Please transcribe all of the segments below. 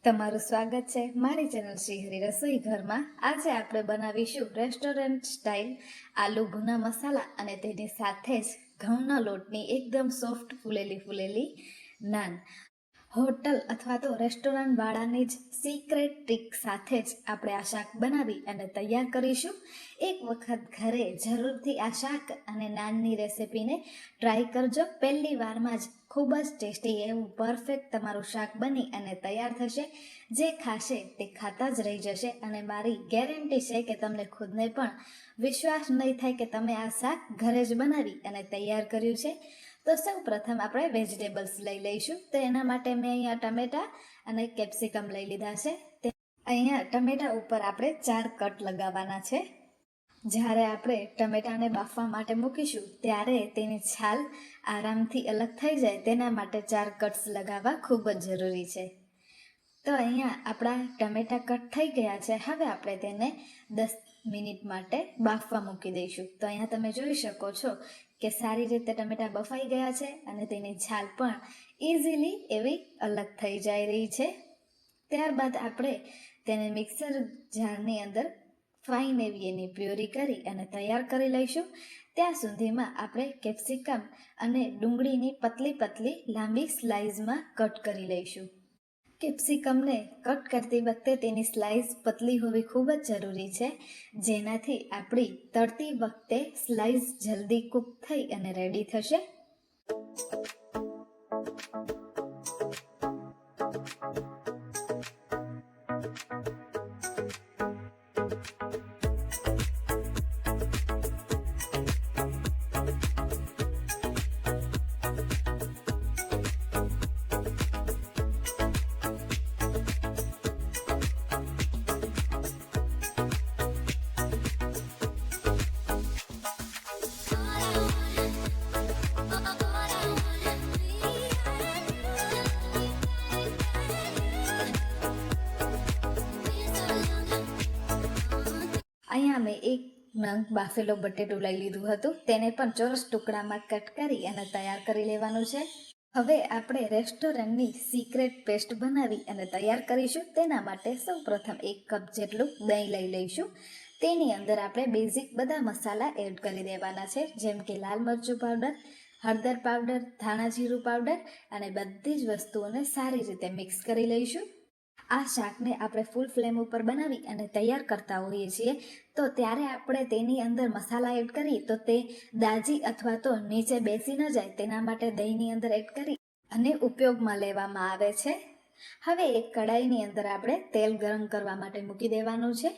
તમારું સ્વાગત છે મારી ચેનલ શ્રી હરિ રસોઈ ઘરમાં। આજે આપણે બનાવીશું રેસ્ટોરન્ટ સ્ટાઇલ આલુ ભુના મસાલા અને તેની સાથે જ ઘઉંના લોટની એકદમ સોફ્ટ ફૂલેલી નાન। હોટલ અથવા તો રેસ્ટોરન્ટ વાળાની જ સિક્રેટ ટ્રીક સાથે જ આપણે આ શાક બનાવી અને તૈયાર કરીશું। એક વખત ઘરે જરૂરથી આ શાક અને નાનની રેસિપીને ટ્રાય કરજો। પહેલી વારમાં જ ખૂબ જ ટેસ્ટી એવું પરફેક્ટ તમારું શાક બની અને તૈયાર થશે। જે ખાશે તે ખાતા જ રહી જશે અને મારી ગેરંટી છે કે તમને ખુદને પણ વિશ્વાસ નહીં થાય કે તમે આ શાક ઘરે જ બનાવી અને તૈયાર કર્યું છે। તો સૌ પ્રથમ આપણે વેજીટેબલ્સ લઈ લઈશું। તો એના માટે મેં અહીંયા ટમેટા અને કેપ્સિકમ લઈ લીધા છે। અહીંયા ટમેટા ઉપર આપણે 4 કટ લગાવવાના છે। જ્યારે આપણે ટમેટાને બાફવા માટે મૂકીશું ત્યારે તેની છાલ આરામથી અલગ થઈ જાય તેના માટે 4 કટ્સ લગાવવા ખૂબ જ જરૂરી છે। તો અહીંયા આપણા ટમેટા કટ થઈ ગયા છે। હવે આપણે તેને 10 મિનિટ માટે બાફવા મૂકી દઈશું। તો અહીંયા તમે જોઈ શકો છો કે સારી રીતે ટમેટા બફાઈ ગયા છે અને તેની છાલ પણ ઇઝીલી એવી અલગ થઈ જાય રહી છે। ત્યારબાદ આપણે તેને મિક્સર જારની અંદર ફાઇન એવી એની પ્યુરી કરી અને તૈયાર કરી લઈશું। ત્યાં સુધીમાં આપણે કેપ્સિકમ અને ડુંગળીની પતલી લાંબી સ્લાઇસમાં કટ કરી લઈશું। કેપ્સિકમને કટ કરતી વખતે તેની સ્લાઇસ પતલી હોવી ખૂબ જ જરૂરી છે, જેનાથી આપણી તળતી વખતે સ્લાઇસ જલ્દી કૂક થઈ અને રેડી થશે। અહીંયા મેં એક નંગ બાફેલો બટેટું લઈ લીધું હતું, તેને પણ ચોરસ ટુકડામાં કટ કરી અને તૈયાર કરી લેવાનું છે। હવે આપણે રેસ્ટોરન્ટની સિક્રેટ પેસ્ટ બનાવી અને તૈયાર કરીશું। તેના માટે સૌપ્રથમ 1 કપ જેટલું દહીં લઈ લઈશું। તેની અંદર આપણે બેઝિક બધા મસાલા એડ કરી દેવાના છે, જેમ કે લાલ મરચું પાવડર, હળદર પાવડર, ધાણા જીરું પાવડર અને બધી જ વસ્તુઓને સારી રીતે મિક્સ કરી લઈશું। આ શાકને આપણે ફૂલ ફ્લેમ ઉપર બનાવી અને તૈયાર કરતા હોઈએ છીએ, તો ત્યારે આપણે તેની અંદર મસાલા એડ કરી તો તે દાજી અથવા તો નીચે બેસી ન જાય તેના માટે દહીંની અંદર એડ કરી અને ઉપયોગમાં લેવામાં આવે છે। હવે એક કડાઈની અંદર આપણે તેલ ગરમ કરવા માટે મૂકી દેવાનું છે।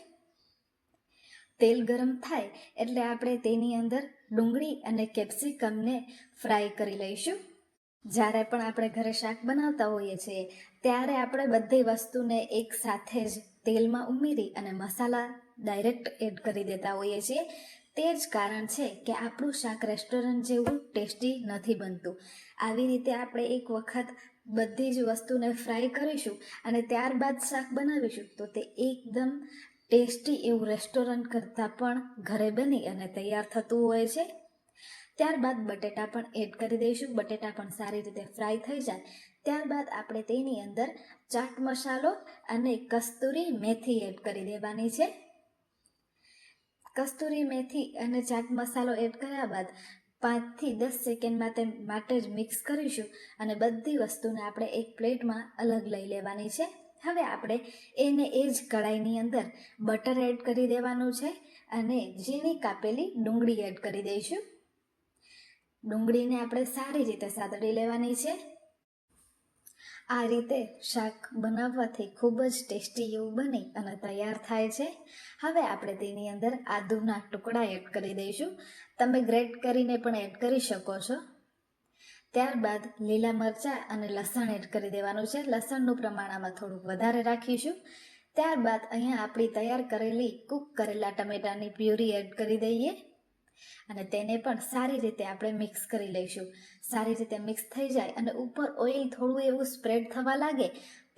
તેલ ગરમ થાય એટલે આપણે તેની અંદર ડુંગળી અને કેપ્સિકમને ફ્રાય કરી લઈશું। જ્યારે પણ આપણે ઘરે શાક બનાવતા હોઈએ છીએ ત્યારે આપણે બધી વસ્તુને એક સાથે જ તેલમાં ઉમેરી અને મસાલા ડાયરેક્ટ એડ કરી દેતા હોઈએ છીએ। તે જ કારણ છે કે આપણું શાક રેસ્ટોરન્ટ જેવું ટેસ્ટી નથી બનતું। આવી રીતે આપણે એક વખત બધી જ વસ્તુને ફ્રાય કરીશું અને ત્યારબાદ શાક બનાવીશું તો તે એકદમ ટેસ્ટી એવું રેસ્ટોરન્ટ કરતાં પણ ઘરે બની અને તૈયાર થતું હોય છે। ત્યારબાદ બટેટા પણ એડ કરી દઈશું। બટેટા પણ સારી રીતે ફ્રાય થઈ જાય ત્યારબાદ આપણે તેની અંદર ચાટ મસાલો અને કસ્તુરી મેથી એડ કરી દેવાની છે। કસ્તુરી મેથી અને ચાટ મસાલો એડ કર્યા બાદ 5 થી 10 સેકન્ડ માટે જ મિક્સ કરીશું અને બધી વસ્તુને આપણે એક પ્લેટમાં અલગ લઈ લેવાની છે। હવે આપણે એ જ કડાઈની અંદર બટર એડ કરી દેવાનું છે અને ઝીણી કાપેલી ડુંગળી એડ કરી દઈશું। ડુંગળીને આપણે સારી રીતે સાતળી લેવાની છે। આ રીતે શાક બનાવવાથી ખૂબ જ ટેસ્ટી એવું બની અને તૈયાર થાય છે। હવે આપણે તેની અંદર આદુના ટુકડા એડ કરી દઈશું। તમે ગ્રેટ કરીને પણ એડ કરી શકો છો। ત્યારબાદ લીલા મરચાં અને લસણ એડ કરી દેવાનું છે। લસણનું પ્રમાણ આમાં થોડુંક વધારે રાખીશું। ત્યારબાદ અહીંયા આપણી તૈયાર કરેલી કૂક કરેલા ટમેટાની પ્યુરી એડ કરી દઈએ અને તેને પણ સારી રીતે આપણે મિક્સ કરી લઈશું। સારી રીતે મિક્સ થઈ જાય અને ઉપર ઓઇલ થોડું એવું સ્પ્રેડ થવા લાગે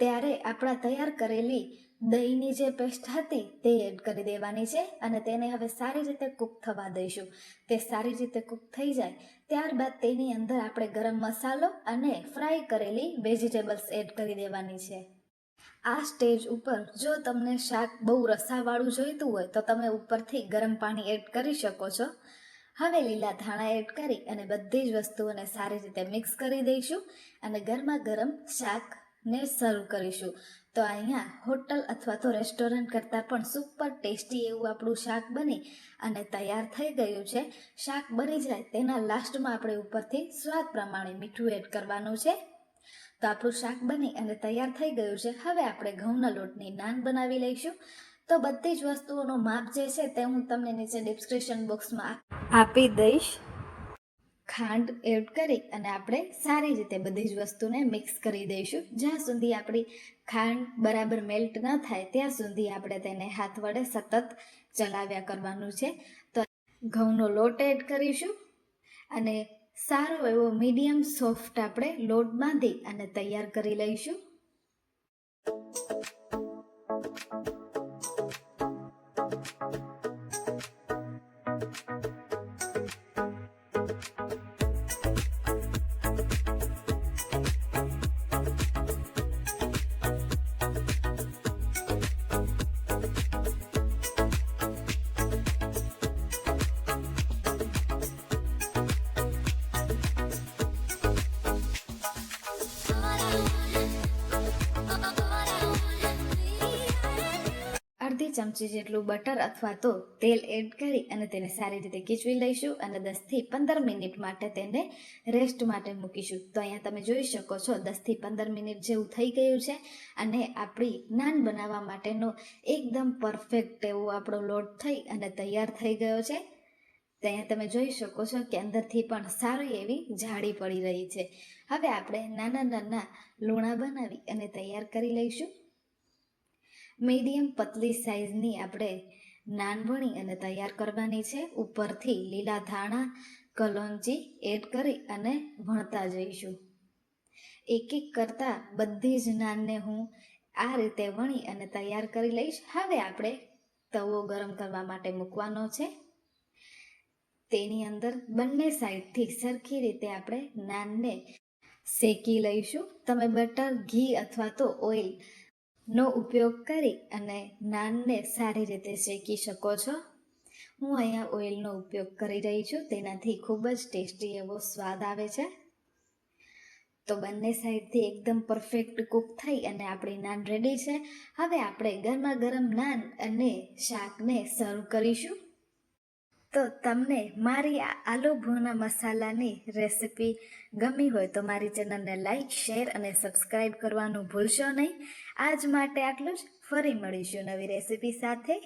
ત્યારે આપણા તૈયાર કરેલી દહીંની જે પેસ્ટ હતી તે એડ કરી દેવાની છે અને તેને હવે સારી રીતે કૂક થવા દઈશું। તે સારી રીતે કૂક થઈ જાય ત્યારબાદ તેની અંદર આપણે ગરમ મસાલો અને ફ્રાય કરેલી વેજીટેબલ્સ એડ કરી દેવાની છે। આ સ્ટેજ ઉપર જો તમને શાક બહુ રસાવાળું જોઈતું હોય તો તમે ઉપરથી ગરમ પાણી એડ કરી શકો છો. હવે લીલા ધાણા એડ કરી અને બધી જ વસ્તુઓને સારી રીતે મિક્સ કરી દઈશું અને ગરમા ગરમ શાકને સર્વ કરીશું. તો અહીંયા હોટલ અથવા તો રેસ્ટોરન્ટ કરતાં પણ સુપર ટેસ્ટી એવું આપણું શાક બની અને તૈયાર થઈ ગયું છે. શાક બની જાય તેના લાસ્ટમાં આપણે ઉપરથી સ્વાદ પ્રમાણે મીઠું એડ કરવાનું છે. તો આપણું શાક બની અને તૈયાર થઈ ગયું છે. હવે આપણે ઘઉંના લોટની નાન બનાવી લઈશું. તો બધી જ વસ્તુઓનો માપ જે છે તે હું તમને નીચે ડિસ્ક્રિપ્શન બોક્સમાં આપી દઈશ. ખાંડ એડ કરી અને આપણે સારી રીતે બધી જ વસ્તુને મિક્સ કરી દઈશું. જ્યાં સુધી આપણી ખાંડ બરાબર મેલ્ટ ન થાય ત્યાં સુધી આપણે તેને હાથ વડે સતત ચલાવ્યા કરવાનું છે. તો ઘઉંનો લોટ એડ કરીશું અને સારો એવો મીડિયમ સોફ્ટ આપણે લોટ બાંધી અને તૈયાર કરી લઈશું. અડધી ચમચી જેટલું બટર અથવા તો તેલ એડ કરી અને તેને સારી રીતે ખીચવી લઈશું અને 10થી 15 મિનિટ માટે તેને રેસ્ટ માટે મૂકીશું. તો અહીંયા તમે જોઈ શકો છો 10થી 15 મિનિટ જેવું થઈ ગયું છે અને આપણી નાન બનાવવા માટેનો એકદમ પરફેક્ટ એવો આપણો લોટ થઈ અને તૈયાર થઈ ગયો છે. તો અહીંયા તમે જોઈ શકો છો કે અંદરથી પણ સારી એવી જાળી પડી રહી છે. હવે આપણે નાના નાના લૂણા બનાવી અને તૈયાર કરી લઈશું. મીડિયમ પતલી સાઈઝની આપણે નાન વણી અને તૈયાર કરવાની છે. ઉપરથી લીલા ધાણા કલોંજી એડ કરી અને વણતા જઈશું. એક એક કરતાં બધી જ નાનને હું આ રીતે વણી અને તૈયાર કરી લઈશ. હવે આપણે તવો ગરમ કરવા માટે મૂકવાનો છે. તેની અંદર બંને સાઈડથી સરખી રીતે આપણે નાનને શેકી લઈશું. તમે બટર, ઘી અથવા તો ઓઇલ નો ઉપયોગ કરી અને નાનને સારી રીતે શેકી શકો છો. હું અહીંયા ઓઇલનો ઉપયોગ કરી રહી છું. તેનાથી ખૂબ જ ટેસ્ટી એવો સ્વાદ આવે છે. તો બંને સાઈડથી એકદમ પરફેક્ટ કૂક થઈ અને આપણી નાન રેડી છે. હવે આપણે ગરમા ગરમ નાન અને શાકને સર્વ કરીશું. તો તમને મારી આ આલુ ભૂના મસાલાની રેસિપી ગમી હોય તો મારી ચેનલને લાઈક, શેર અને સબસ્ક્રાઈબ કરવાનું ભૂલશો નહીં. આજ માટે આટલું જ. ફરી મળીશું નવી રેસિપી સાથે.